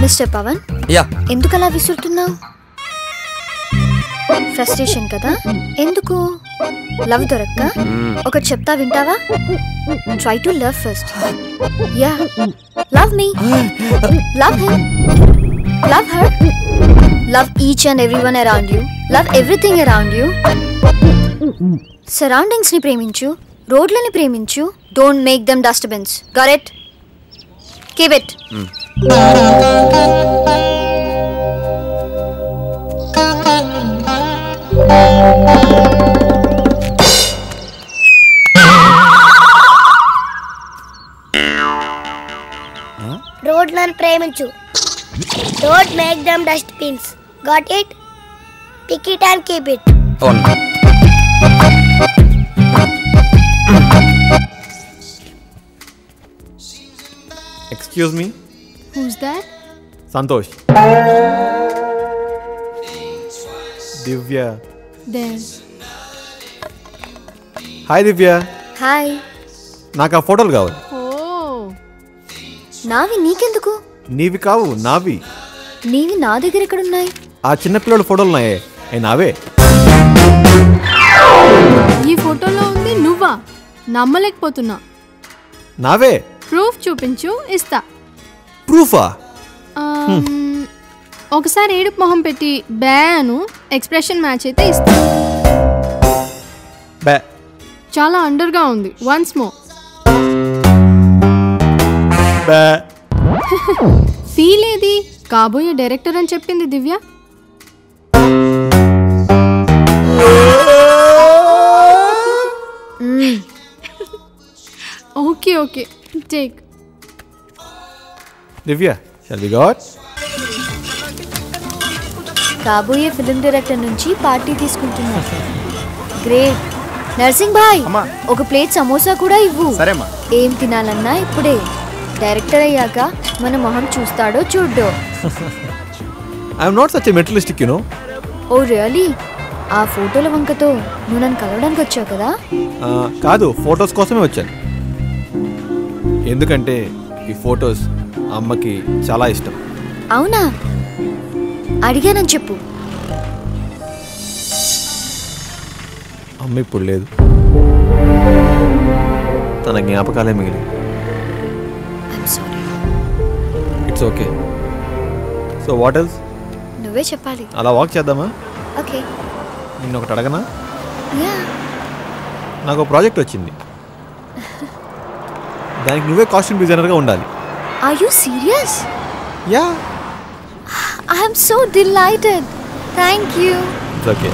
Mister Pawan, yeah ఎందుకలా విసురుతున్నావు? Frustration కదా? ఎందుకు? లవ్ దొరక్క? ఒకటి చెప్తా వింటావా? Try to love first. Yeah, love me, love him, love her, love each and everyone around you, love everything around you. Surroundings ని ప్రేమించు, రోడ్లని ప్రేమించు. Don't make them dustbins. Got it? Keep it. రోడ్లను ప్రేమించు. Don't make them dustbins. Got it? Pick it and keep it. Excuse me. Who's that? Santosh. Divya. There. Hi Divya. Hi. నాకు ఆ ఫోటోలు కావాలి. Oh. నావి నీకెందుకు? నీవి కావు, నావి. నీవి నా దగ్గర ఎక్కడున్నాయి? ఆ చిన్న పిల్లల ఫోటోలు ఉన్నాయే, అవి నావే. ఈ ఫోటోలో ఉంది నువ్వా? నమ్మలేకపోతున్నా. నావే. ప్రూఫ్ చూపించు, ఇస్తా. ప్రూఫా? ఒకసారి ఏడుపు మొహం పెట్టి బ్యాను ఎక్స్ప్రెషన్ మ్యాచ్ అయితే ఇస్తా. బే. చాలా అండర్గా ఉంది. Once more. బే. ఫీల్ ఏది? కాబోయే డైరెక్టర్ అని చెప్పింది Divya. Okay okay, take. Divya, shall we go out? కాబోయే ఫిల్మ్ డైరెక్టర్ నుంచి పార్టీ తీసుకుంటున్నా. గ్రేట్. నర్సింగ్ భాయ్, ఒక ప్లేట్ సమోసా కూడా ఇవ్వు. సరేమ్మా. ఏం తినాలన్నా ఇప్పుడే. డైరెక్టర్ అయ్యాక మన మొహం చూస్తాడో చూడ్డో. I am not such a materialistic, you know. Oh really? ఆ ఫోటోల వంకతో నువ్వు నన్ను కలవడానికి వచ్చావు కదా? కాదు, ఫొటోస్ కోసమే వచ్చాను. ఎందుకంటే ఈ ఫొటోస్ అమ్మకి చాలా ఇష్టం. అవునా? అడిగానని చెప్పు. అమ్మ ఇప్పుడు లేదు, తన జ్ఞాపకాలే మిగిలి. I'm sorry. It's okay. So what else? నువ్వే చెప్పాలి. అలా వాక్ చేద్దామా? ఓకే. నిన్న ఒకటి అడగనా? యా. నాకు ఒక ప్రాజెక్ట్ వచ్చింది, దానికి నువ్వే కాస్ట్యూమ్ డిజైనర్గా ఉండాలి. Are you serious? Yeah. I'm so delighted. Thank you. It's okay.